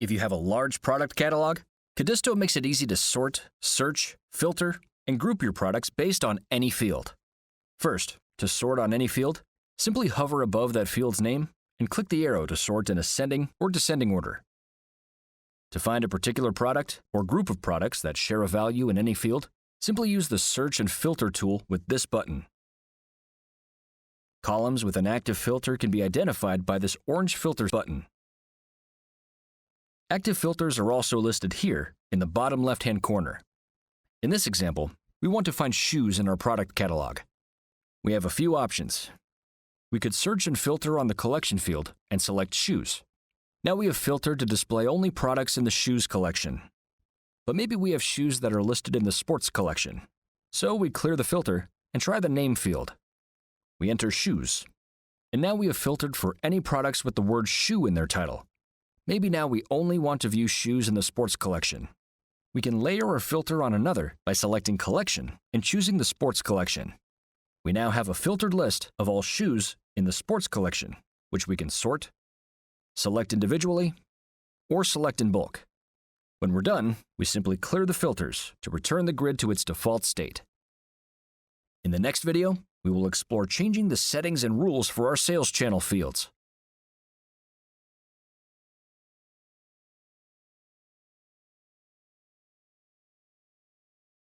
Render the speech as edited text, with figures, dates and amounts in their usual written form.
If you have a large product catalog, Codisto makes it easy to sort, search, filter, and group your products based on any field. First, to sort on any field, simply hover above that field's name and click the arrow to sort in ascending or descending order. To find a particular product or group of products that share a value in any field, simply use the Search and Filter tool with this button. Columns with an active filter can be identified by this orange Filter button. Active filters are also listed here in the bottom left-hand corner. In this example, we want to find shoes in our product catalog. We have a few options. We could search and filter on the collection field and select shoes. Now we have filtered to display only products in the shoes collection. But maybe we have shoes that are listed in the sports collection. So we clear the filter and try the name field. We enter shoes. And now we have filtered for any products with the word shoe in their title. Maybe now we only want to view shoes in the sports collection. We can layer or filter on another by selecting Collection and choosing the Sports collection. We now have a filtered list of all shoes in the Sports collection, which we can sort, select individually, or select in bulk. When we're done, we simply clear the filters to return the grid to its default state. In the next video, we will explore changing the settings and rules for our sales channel fields.